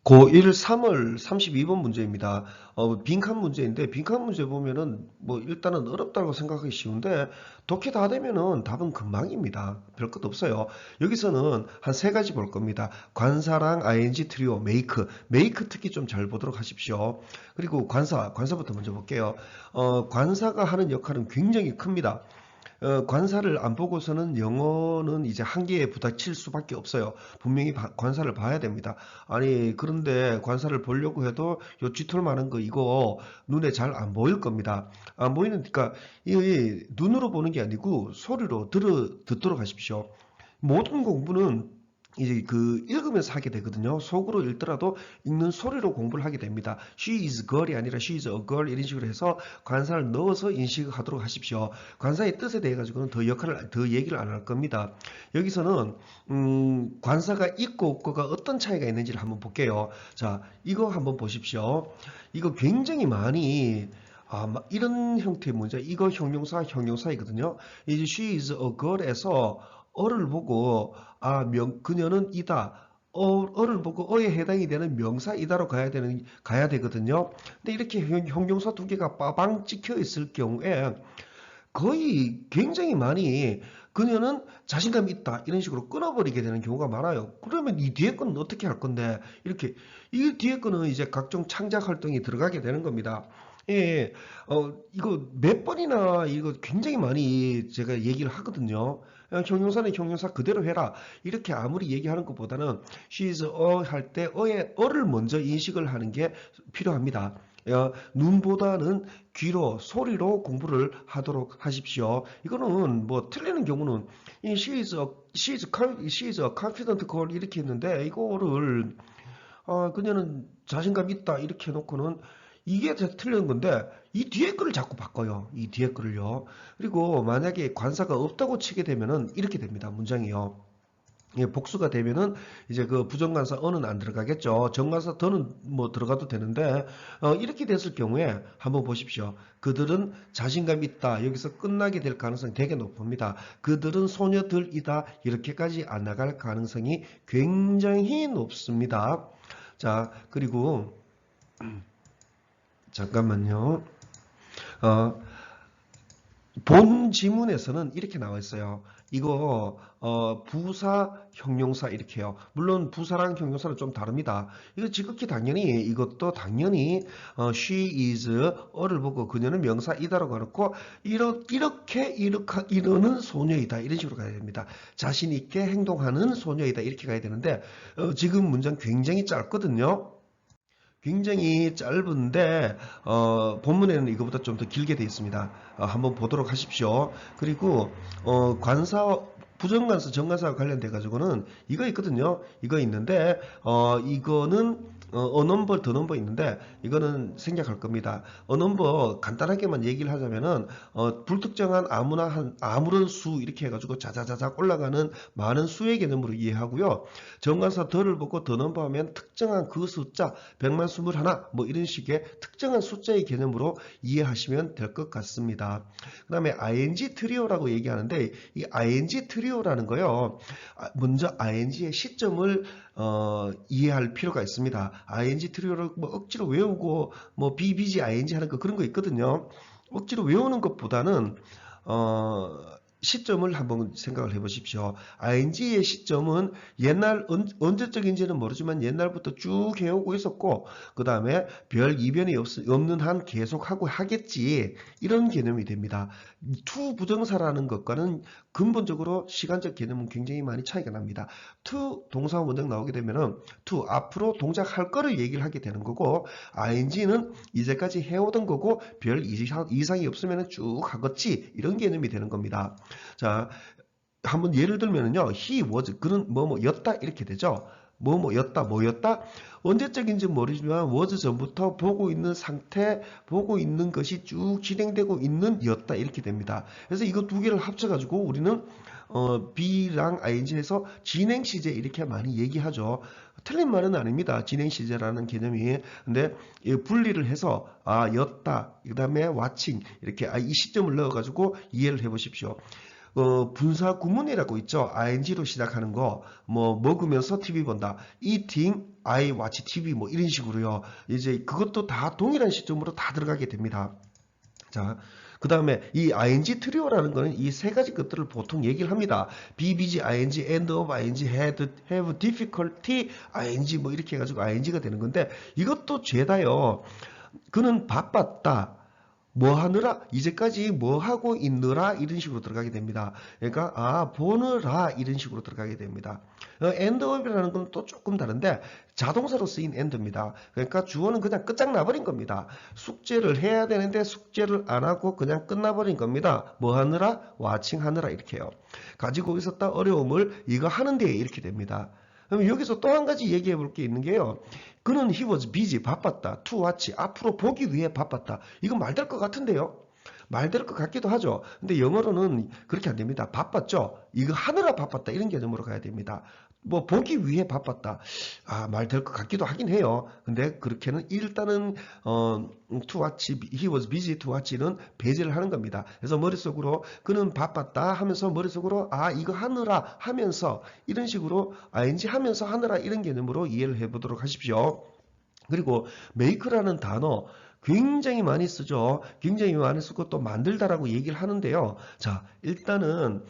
고1 3월 32번 문제입니다. 빈칸 문제인데 빈칸 문제 보면은 뭐 일단은 어렵다고 생각하기 쉬운데 독해 다 되면은 답은 금방입니다. 별 것 없어요. 여기서는 한 세 가지 볼 겁니다. 관사랑 ing 트리오, 메이크 특히 좀 잘 보도록 하십시오. 그리고 관사부터 먼저 볼게요. 관사가 하는 역할은 굉장히 큽니다. 관사를 안 보고서는 영어는 이제 한계에 부닥칠 수밖에 없어요. 분명히 관사를 봐야 됩니다. 아니, 그런데 관사를 보려고 해도 요 쥐털 많은 거 이거 눈에 잘 안 보일 겁니다. 안 보이니까 이 눈으로 보는 게 아니고 소리로 듣도록 하십시오. 모든 공부는 이제 그 읽으면서 하게 되거든요. 속으로 읽더라도 읽는 소리로 공부를 하게 됩니다. She is girl이 아니라 she is a girl 이런 식으로 해서 관사를 넣어서 인식하도록 하십시오. 관사의 뜻에 대해 가지고는 더 얘기를 안 할 겁니다. 여기서는 관사가 있고 없고가 어떤 차이가 있는지를 한번 볼게요. 자, 이거 한번 보십시오. 이거 굉장히 많이 이런 형태의 문제, 이거 형용사이거든요. 이제 she is a girl에서 어를 보고 그녀는 이다. 어를 보고 어에 해당이 되는 명사이다로 가야 되거든요. 근데 이렇게 형용사 두 개가 빠방 찍혀 있을 경우에 거의 굉장히 많이 그녀는 자신감이 있다 이런 식으로 끊어버리게 되는 경우가 많아요. 그러면 이 뒤에 거는 어떻게 할 건데 이렇게 이 뒤에 거는 이제 각종 창작 활동이 들어가게 되는 겁니다. 예, 이거 몇 번이나 이거 굉장히 많이 제가 얘기를 하거든요. 형용사는 형용사 그대로 해라. 이렇게 아무리 얘기하는 것보다는 she's 할 때 어를 먼저 인식을 하는 게 필요합니다. 눈보다는 귀로 소리로 공부를 하도록 하십시오. 이거는 뭐 틀리는 경우는 이 she is a confident girl 이렇게 했는데 이거를 그녀는 자신감 있다 이렇게 해놓고는 이게 다 틀린 건데 이 뒤에 거를 자꾸 바꿔요. 이 뒤에 거를요. 그리고 만약에 관사가 없다고 치게 되면은 이렇게 됩니다. 문장이요. 예, 복수가 되면은 이제 그 부정관사 어는 안 들어가겠죠. 정관사 더는 뭐 들어가도 되는데 이렇게 됐을 경우에 한번 보십시오. 그들은 자신감 있다. 여기서 끝나게 될 가능성이 되게 높습니다. 그들은 소녀들이다. 이렇게까지 안 나갈 가능성이 굉장히 높습니다. 자, 그리고 잠깐만요. 어, 본 지문에서는 이렇게 나와 있어요. 이거 부사, 형용사 이렇게 해요. 물론 부사랑 형용사는 좀 다릅니다. 이거 지극히 당연히 이것도 당연히 she is 어를 보고 그녀는 명사이다라고 해놓고 이렇게 이러는 소녀이다 이런 식으로 가야 됩니다. 자신 있게 행동하는 소녀이다 이렇게 가야 되는데 지금 문장 굉장히 짧거든요. 굉장히 짧은데 본문에는 이거보다 좀 더 길게 되어 있습니다. 한번 보도록 하십시오. 그리고 관사 부정관사 정관사와 관련돼 가지고는 이거 있거든요. 이거 있는데 이거는 어넘버 더넘버 있는데 이거는 생략할 겁니다. 어넘버 간단하게만 얘기를 하자면은 불특정한 아무런 수 이렇게 해가지고 자자자작 올라가는 많은 수의 개념으로 이해하고요. 정관사 더를 보고 더넘버 하면 특정한 그 숫자 100만 21, 뭐 이런 식의 특정한 숫자의 개념으로 이해하시면 될 것 같습니다. 그 다음에 ing 트리오라고 얘기하는데 이 ing 트리오라는 거요. 먼저 ing의 시점을 이해할 필요가 있습니다. ing 트리오를 뭐 억지로 외우고 뭐 bbg ing 하는 거 그런 거 있거든요. 억지로 외우는 것보다는 시점을 한번 생각을 해보십시오. ing의 시점은 옛날 언제적인지는 모르지만 옛날부터 쭉 해오고 있었고 그 다음에 별 이변이 없는 한 계속하고 하겠지 이런 개념이 됩니다. to 부정사라는 것과는 근본적으로 시간적 개념은 굉장히 많이 차이가 납니다. to 동사 문장 나오게 되면은 to 앞으로 동작할 거를 얘기를 하게 되는 거고 ing는 이제까지 해오던 거고 별 이상이 없으면 쭉 하겠지 이런 개념이 되는 겁니다. 자, 한번 예를 들면은요, he was, 그는 뭐뭐였다, 이렇게 되죠. 뭐뭐였다, 뭐였다? 언제적인지 모르지만 was 전부터 보고 있는 상태, 보고 있는 것이 쭉 진행되고 있는 였다, 이렇게 됩니다. 그래서 이거 두 개를 합쳐가지고 우리는 B랑 ING에서 진행 시제 이렇게 많이 얘기하죠. 틀린 말은 아닙니다. 진행 시제라는 개념이. 근데 분리를 해서 였다. 그다음에 watching 이렇게 이 시점을 넣어 가지고 이해를 해 보십시오. 분사 구문이라고 있죠. ing로 시작하는 거, 뭐 먹으면서 TV 본다. eating, I watch TV 뭐 이런 식으로요. 이제 그것도 다 동일한 시점으로 다 들어가게 됩니다. 자, 그 다음에 이 ing 트리오라는 거는 이 세 가지 것들을 보통 얘기를 합니다. be, busy, ing, end of, ing, had, have, difficulty, ing 뭐 이렇게 해가지고 ing가 되는 건데 이것도 죄다요. 그는 바빴다. 뭐 하느라 이제까지 뭐 하고 있느라 이런 식으로 들어가게 됩니다. 그러니까 보느라 이런 식으로 들어가게 됩니다. end업이라는 건 또 조금 다른데 자동사로 쓰인 end입니다. 그러니까 주어는 그냥 끝장나버린 겁니다. 숙제를 해야 되는데 숙제를 안 하고 그냥 끝나버린 겁니다. 뭐 하느라? watching 하느라 이렇게요. 가지고 있었다 어려움을 이거 하는데 이렇게 됩니다. 그럼 여기서 또 한 가지 얘기해 볼 게 있는 게요. 그는 he was busy, 바빴다. to watch, 앞으로 보기 위해 바빴다. 이거 말 될 것 같은데요. 말 될 것 같기도 하죠. 근데 영어로는 그렇게 안 됩니다. 바빴죠. 이거 하느라 바빴다. 이런 개념으로 가야 됩니다. 뭐 보기 위해 바빴다. 말 될 것 같기도 하긴 해요. 근데 그렇게는 일단은 to watch, he was busy to watch는 배제를 하는 겁니다. 그래서 머릿속으로 그는 바빴다 하면서 머릿속으로 이거 하느라 하면서 이런 식으로 ing 하면서 하느라 이런 개념으로 이해를 해보도록 하십시오. 그리고 make라는 단어 굉장히 많이 쓰죠. 굉장히 많이 쓰고 또 만들다라고 얘기를 하는데요. 자, 일단은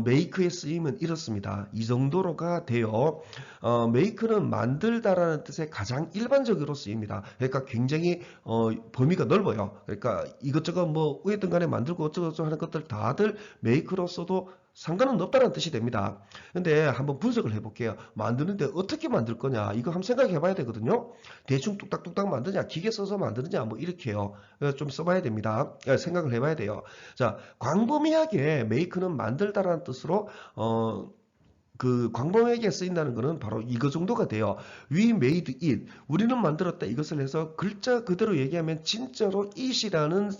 make의 쓰임은 이렇습니다. 이 정도로가 돼요. make는 만들다라는 뜻의 가장 일반적으로 쓰입니다. 그러니까 굉장히 범위가 넓어요. 그러니까 이것저것 뭐 어쨌든 간에 만들고 어쩌고저쩌고 하는 것들 다들 make로 써도 상관은 없다는 뜻이 됩니다. 근데 한번 분석을 해볼게요. 만드는데 어떻게 만들 거냐 이거 한번 생각해 봐야 되거든요. 대충 뚝딱뚝딱 만드냐 기계 써서 만드느냐 뭐 이렇게요. 좀 써봐야 됩니다. 생각을 해봐야 돼요. 자, 광범위하게 make는 만들다라는 뜻으로 그 광범위하게 쓰인다는 것은 바로 이거 정도가 돼요. We made it. 우리는 만들었다. 이것을 해서 글자 그대로 얘기하면 진짜로 it이라는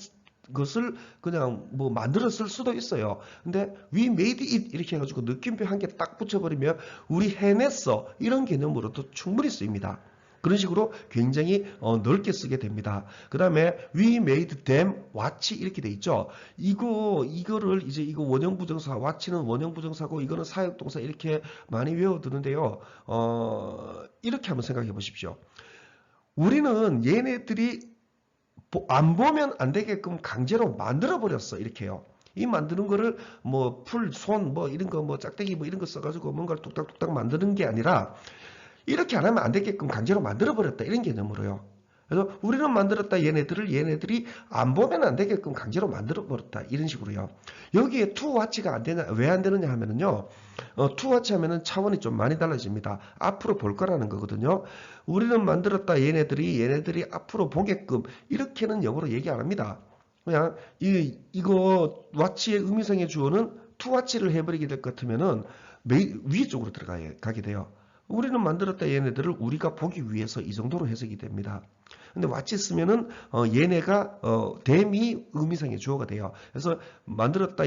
것을 그냥 뭐 만들었을 수도 있어요. 근데 we made it 이렇게 해가지고 느낌표 한 개 딱 붙여버리면 우리 해냈어 이런 개념으로도 충분히 쓰입니다. 그런 식으로 굉장히 넓게 쓰게 됩니다. 그 다음에 we made them watch 이렇게 돼 있죠. 이거를 이제 이거 원형부정사 watch는 원형부정사고 이거는 사역동사 이렇게 많이 외워두는데요. 이렇게 한번 생각해 보십시오. 우리는 얘네들이 안 보면 안 되게끔 강제로 만들어 버렸어 이렇게요. 이 만드는 거를 뭐 풀, 손, 뭐 이런 거, 뭐 짝대기 뭐 이런 거 써가지고 뭔가를 뚝딱뚝딱 만드는 게 아니라 이렇게 안 하면 안 되게끔 강제로 만들어 버렸다 이런 개념으로요. 그래서 우리는 만들었다 얘네들이 안 보면 안 되게끔 강제로 만들어 버렸다 이런 식으로요. 여기에 to watch가 안 되냐 왜 안 되느냐 하면은요. to watch 하면은 차원이 좀 많이 달라집니다. 앞으로 볼 거라는 거거든요. 우리는 만들었다 얘네들이 앞으로 보게끔 이렇게는 영어로 얘기 안 합니다. 그냥 이거 watch의 의미상의 주어는 to watch를 해버리게 될 것 같으면은 위에 쪽으로 들어가게 돼요. 우리는 만들었다 얘네들을 우리가 보기 위해서 이 정도로 해석이 됩니다. 근데 watch 쓰면은 얘네가 them이 의미상의 주어가 돼요. 그래서 만들었다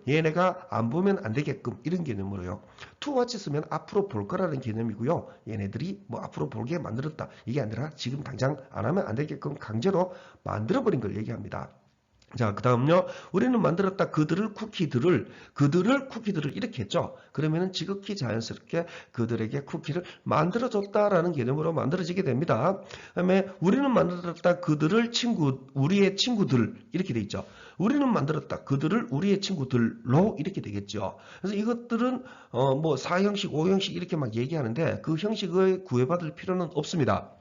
얘네가 안 보면 안 되게끔 이런 개념으로요. to watch 쓰면 앞으로 볼 거라는 개념이고요. 얘네들이 뭐 앞으로 볼게 만들었다 이게 아니라 지금 당장 안 하면 안 되게끔 강제로 만들어버린 걸 얘기합니다. 자, 그 다음요. 우리는 만들었다 쿠키들을 이렇게 했죠. 그러면은 지극히 자연스럽게 그들에게 쿠키를 만들어줬다라는 개념으로 만들어지게 됩니다. 그 다음에 우리는 만들었다 우리의 친구들 이렇게 돼 있죠. 우리는 만들었다 그들을 우리의 친구들로 이렇게 되겠죠. 그래서 이것들은 뭐 4형식, 5형식 이렇게 막 얘기하는데 그 형식을 구애받을 필요는 없습니다.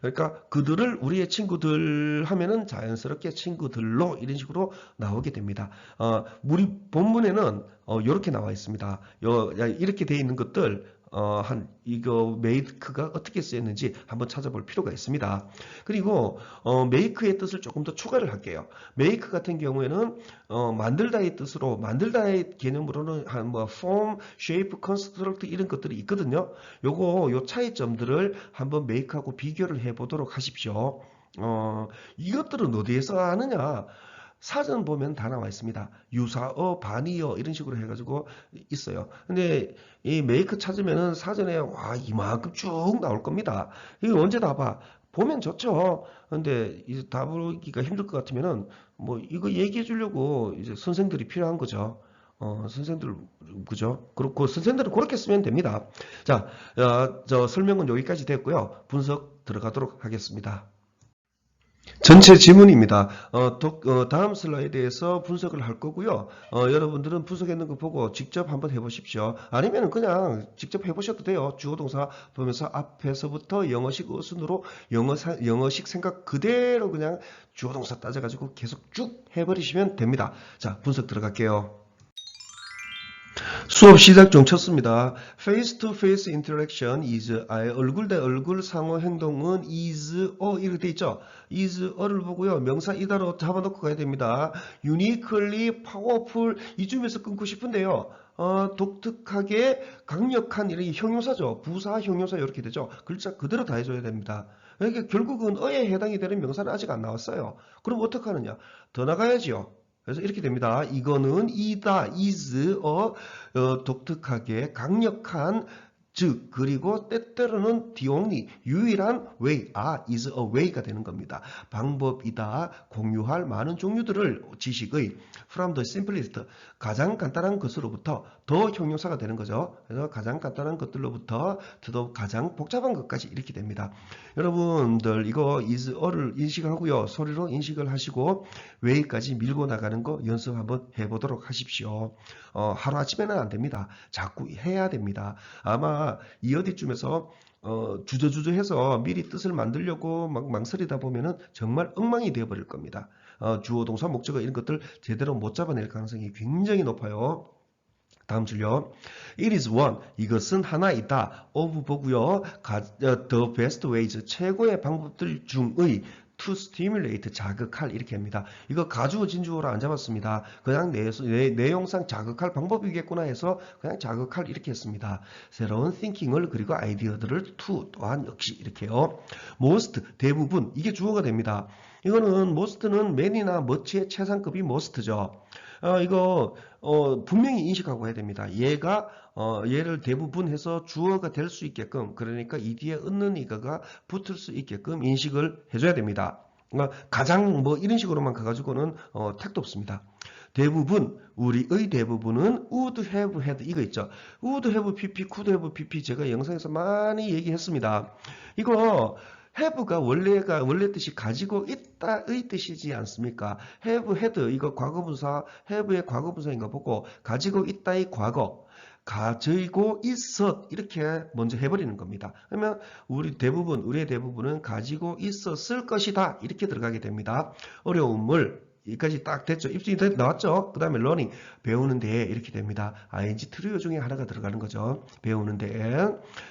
그러니까 그들을 우리의 친구들 하면은 자연스럽게 친구들로 이런 식으로 나오게 됩니다. 우리 본문에는 이렇게 나와 있습니다. 이렇게 되어 있는 것들 이거 make가 어떻게 쓰였는지 한번 찾아볼 필요가 있습니다. 그리고 make의 뜻을 조금 더 추가를 할게요. make 같은 경우에는 만들다의 뜻으로 만들다의 개념으로는 한 뭐 form, shape, construct 이런 것들이 있거든요. 요 차이점들을 한번 make하고 비교를 해보도록 하십시오. 이것들은 어디에서 하느냐? 사전 보면 다 나와 있습니다. 유사어, 반의어 이런 식으로 해가지고 있어요. 근데 이 메이크 찾으면은 사전에 와 이만큼 쭉 나올 겁니다. 이거 언제 다 봐? 보면 좋죠. 근데 이제 다 보기가 힘들 것 같으면은 뭐 이거 얘기해 주려고 이제 선생들이 필요한 거죠. 선생들 그죠? 그렇고 선생들은 그렇게 쓰면 됩니다. 자, 저 설명은 여기까지 됐고요. 분석 들어가도록 하겠습니다. 전체 지문입니다. 다음 슬라이드에서 분석을 할 거고요. 여러분들은 분석했는 거 보고 직접 한번 해보십시오. 아니면 그냥 직접 해보셔도 돼요. 주어동사 보면서 앞에서부터 영어식 어순으로 영어식 생각 그대로 그냥 주어동사 따져가지고 계속 쭉 해버리시면 됩니다. 자, 분석 들어갈게요. 수업 시작 좀 쳤습니다. Face to face interaction is 얼굴 대 얼굴 상호 행동은 is 이렇게 돼 있죠. is 를 보고요. 명사 이다로 잡아놓고 가야 됩니다. uniquely powerful 이쯤에서 끊고 싶은데요. 독특하게 강력한 이런 형용사죠. 부사 형용사 이렇게 되죠. 글자 그대로 다 해줘야 됩니다. 그러니까 결국은 어에 해당이 되는 명사는 아직 안 나왔어요. 그럼 어떻게 하느냐? 더 나가야지요. 그래서 이렇게 됩니다. 이거는 이다, is, 독특하게 강력한 즉 그리고 때때로는 the only 유일한 way, is a way가 되는 겁니다. 방법이다. 공유할 많은 종류들을 지식의 from the simplest 가장 간단한 것으로부터 더 형용사가 되는 거죠. 그래서 가장 간단한 것들로부터 더 가장 복잡한 것까지 이렇게 됩니다. 여러분들 이거 is a를 인식하고요. 소리로 인식을 하시고 way까지 밀고 나가는 거 연습 한번 해보도록 하십시오. 하루아침에는 안 됩니다. 자꾸 해야 됩니다. 아마 이 어디쯤에서 주저주저해서 미리 뜻을 만들려고 막 망설이다 보면은 정말 엉망이 되어버릴 겁니다. 주어, 동사, 목적어 이런 것들 제대로 못 잡아낼 가능성이 굉장히 높아요. 다음 줄요. It is one. 이것은 하나이다. of 보고요. The best ways. 최고의 방법들 중의 to stimulate 자극할 이렇게 합니다. 이거 가주어 진주어로 안 잡았습니다. 그냥 내용상 자극할 방법이겠구나 해서 그냥 자극할 이렇게 했습니다. 새로운 thinking을 그리고 아이디어들을 to 또한 역시 이렇게요. most 대부분 이게 주어가 됩니다. 이거는 most는 man이나 much의 최상급이 most죠. 이거 분명히 인식하고 해야 됩니다. 얘를 대부분 해서 주어가 될 수 있게끔 그러니까 이 뒤에 얻는 이거가 붙을 수 있게끔 인식을 해줘야 됩니다. 가장 뭐 이런 식으로만 가가지고는 택도 없습니다. 대부분 우리의 대부분은 would have had 이거 있죠. would have pp, could have pp 제가 영상에서 많이 얘기했습니다. 이거 have가 원래 뜻이 가지고 있다의 뜻이지 않습니까? have had 이거 과거분사 have의 과거분사인 거 보고 가지고 있다의 과거 가지고 있었 이렇게 먼저 해버리는 겁니다. 그러면 우리의 대부분은 가지고 있었을 것이다 이렇게 들어가게 됩니다. 어려움을 여기까지 딱 됐죠. 입술이 나왔죠. 그 다음에 learning 배우는데 이렇게 됩니다. ing 트리오 중에 하나가 들어가는 거죠. 배우는데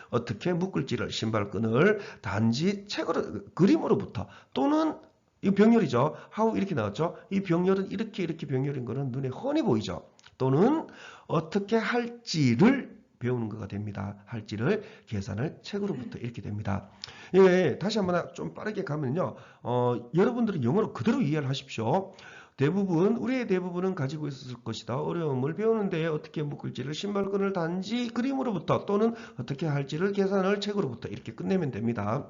어떻게 묶을지를 신발끈을 단지 책으로 그림으로부터 또는 이 병렬이죠. how 이렇게 나왔죠. 이 병렬은 이렇게 병렬인 거는 눈에 훤히 보이죠. 또는 어떻게 할지를 배우는 거가 됩니다. 할지를 계산을 책으로부터 이렇게 됩니다. 예, 다시 한번 좀 빠르게 가면요. 여러분들은 영어로 그대로 이해를 하십시오. 우리의 대부분은 가지고 있었을 것이다. 어려움을 배우는데 어떻게 묶을지를 신발끈을 단지 그림으로부터 또는 어떻게 할지를 계산을 책으로부터 이렇게 끝내면 됩니다.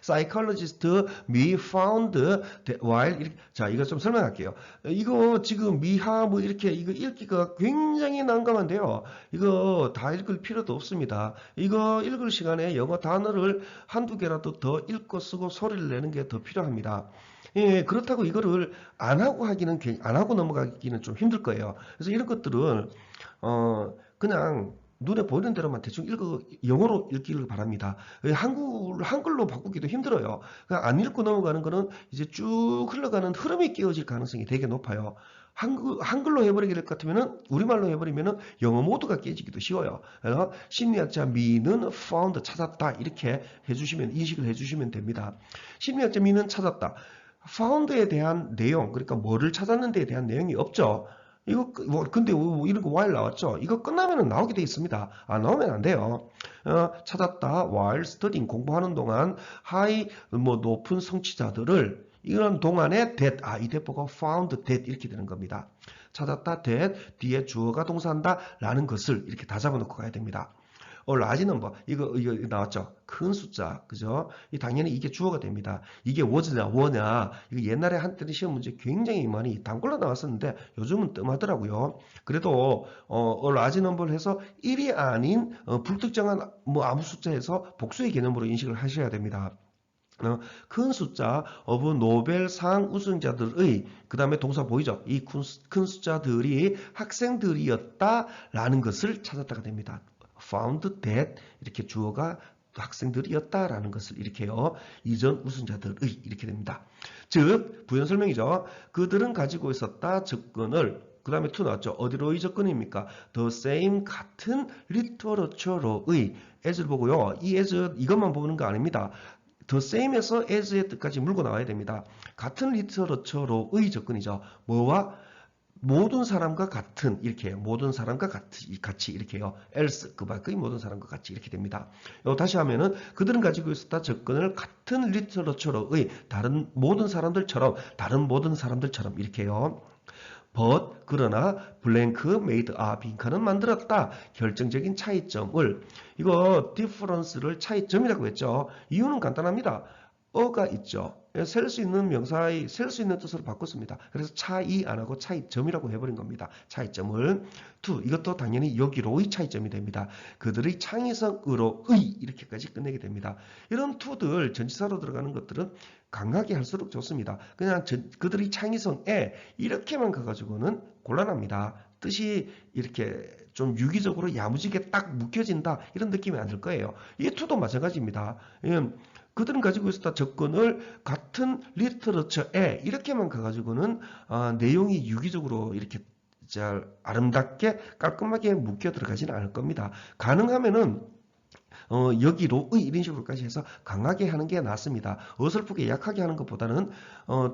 Psychologist me found that while 자 이거 좀 설명할게요. 이거 지금 미하 뭐 이렇게 이거 읽기가 굉장히 난감한데요. 이거 다 읽을 필요도 없습니다. 이거 읽을 시간에 영어 단어를 한두 개라도 더 읽고 쓰고 소리를 내는 게 더 필요합니다. 예, 그렇다고 이거를 안 하고 넘어가기는 좀 힘들 거예요. 그래서 이런 것들은 그냥 눈에 보이는 대로만 대충 영어로 읽기를 바랍니다. 한글로 바꾸기도 힘들어요. 그냥 안 읽고 넘어가는 거는 이제 쭉 흘러가는 흐름이 깨어질 가능성이 되게 높아요. 한글로 해버리게 될 것 같으면은, 우리말로 해버리면은 영어 모두가 깨지기도 쉬워요. 그래서 심리학자 미는 found, 찾았다. 이렇게 인식을 해주시면 됩니다. 심리학자 미는 찾았다. found에 대한 내용, 그러니까 뭐를 찾았는데에 대한 내용이 없죠. 근데 이런 거 while 나왔죠? 이거 끝나면 나오게 돼 있습니다. 나오면 안 돼요. 찾았다. while studying, 공부하는 동안 높은 성취자들을 이런 동안에 that, 이 대포가 found that 이렇게 되는 겁니다. 찾았다, that, 뒤에 주어가 동사한다, 라는 것을 이렇게 다 잡아놓고 가야 됩니다. large number. 이거 나왔죠? 큰 숫자. 그죠? 당연히 이게 주어가 됩니다. 이게 was냐, were냐. 이거 옛날에 한때는 시험 문제 굉장히 많이 단골로 나왔었는데 요즘은 뜸하더라고요. 그래도, large number를 해서 1이 아닌, 불특정한 뭐 아무 숫자에서 복수의 개념으로 인식을 하셔야 됩니다. 큰 숫자 of 노벨상 우승자들의 그 다음에 동사 보이죠? 이 큰 숫자들이 학생들이었다라는 것을 찾았다가 됩니다. found that 이렇게 주어가 학생들이었다라는 것을 이렇게요. 이전 우승자들의 이렇게 됩니다. 즉 부연 설명이죠. 그들은 가지고 있었다 접근을 그 다음에 to 나왔죠. 어디로의 접근입니까? the same 같은 literature로의 as를 보고요. 이 as 이것만 보는 거 아닙니다. the same에서 as의 뜻까지 물고 나와야 됩니다. 같은 리터러처로의 접근이죠. 뭐와? 모든 사람과 같은 이렇게 모든 사람과 같이 이렇게요. else 그 밖의 모든 사람과 같이 이렇게 됩니다. 다시 하면은 그들은 가지고 있었다 접근을 같은 리터러처로의 다른 모든 사람들처럼 이렇게요. but 그러나 blank made 빈칸은 만들었다. 결정적인 차이점을 이거 difference를 차이점이라고 했죠. 이유는 간단합니다. 어가 있죠. 셀 수 있는 명사의 셀 수 있는 뜻으로 바꿨습니다. 그래서 차이 안 하고 차이점이라고 해버린 겁니다. 차이점을 to 이것도 당연히 여기로의 차이점이 됩니다. 그들의 창의성으로의 이렇게까지 끝내게 됩니다. 이런 to들 전치사로 들어가는 것들은 강하게 할수록 좋습니다. 그냥 그들의 창의성에 이렇게만 가가지고는 곤란합니다. 뜻이 이렇게 좀 유기적으로 야무지게 딱 묶여진다 이런 느낌이 안 들 거예요. 이 to도 마찬가지입니다. 그들은 가지고 있었다 접근을 같은 리터러처에 이렇게만 가가지고는 내용이 유기적으로 이렇게 잘 아름답게 깔끔하게 묶여 들어가지는 않을 겁니다. 가능하면은 여기로의 이런 식으로까지 해서 강하게 하는 게 낫습니다. 어설프게 약하게 하는 것보다는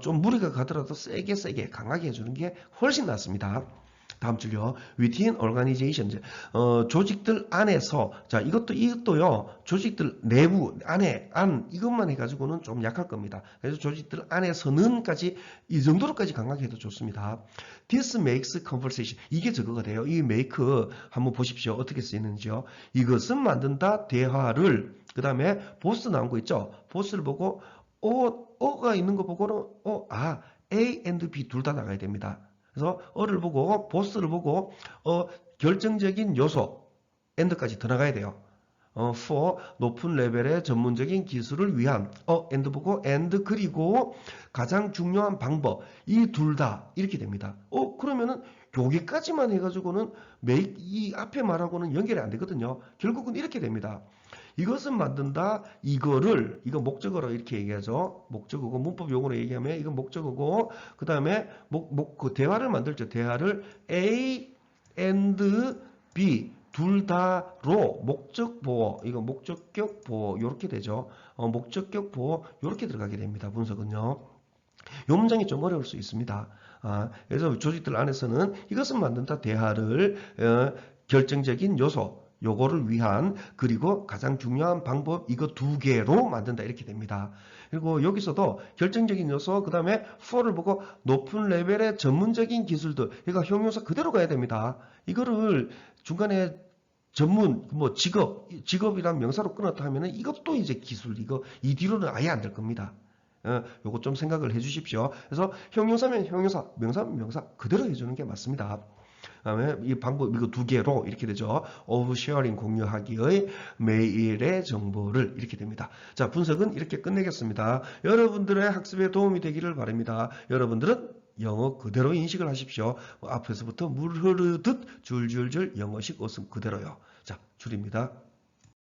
좀 무리가 가더라도 세게 강하게 해주는 게 훨씬 낫습니다. 다음 줄요. within organization 조직들 안에서 자 이것도요. 조직들 내부 안에 이것만 해가지고는 좀 약할 겁니다. 그래서 조직들 안에서는까지 이 정도로까지 강하게 해도 좋습니다. This makes conversation 이게 저거가 돼요. 이 make 한번 보십시오. 어떻게 쓰이는지요. 이것은 만든다 대화를 그 다음에 보스 나온 거 있죠. 보스를 보고 어가 있는 거 보고는 A and B 둘 다 나가야 됩니다. 그래서 어를 보고 보스를 보고 결정적인 요소 and까지 더 나가야 돼요. for 높은 레벨의 전문적인 기술을 위한 and 보고 and 그리고 가장 중요한 방법 이 둘 다 이렇게 됩니다. 그러면은 여기까지만 해가지고는 이 앞에 말하고는 연결이 안 되거든요. 결국은 이렇게 됩니다. 이것은 만든다. 이거 목적어로 이렇게 얘기하죠. 목적어고 문법 용어로 얘기하면 이건 목적어고 그 다음에 그 대화를 만들죠. 대화를 A and B 둘 다로 목적 보호 이거 목적격 보호 이렇게 되죠. 목적격 보호 이렇게 들어가게 됩니다. 분석은요. 요 문장이 좀 어려울 수 있습니다. 그래서 조직들 안에서는 이것은 만든다. 대화를 결정적인 요소 요거를 위한 그리고 가장 중요한 방법 이거 두 개로 만든다 이렇게 됩니다. 그리고 여기서도 결정적인 요소 그 다음에 for를 보고 높은 레벨의 전문적인 기술들 그러니까 형용사 그대로 가야 됩니다. 이거를 중간에 전문 뭐 직업이란 명사로 끊었다 하면은 이것도 이제 기술 이 뒤로는 아예 안 될 겁니다. 요거 좀 생각을 해 주십시오. 그래서 형용사면 형용사 명사면 명사 그대로 해주는 게 맞습니다. 다음에 이 방법 이거 두 개로 이렇게 되죠. of sharing 공유하기의 메일의 정보를 이렇게 됩니다. 자 분석은 이렇게 끝내겠습니다. 여러분들의 학습에 도움이 되기를 바랍니다. 여러분들은 영어 그대로 인식을 하십시오. 앞에서부터 물 흐르듯 줄줄줄 영어식 웃음 그대로요. 자 줄입니다.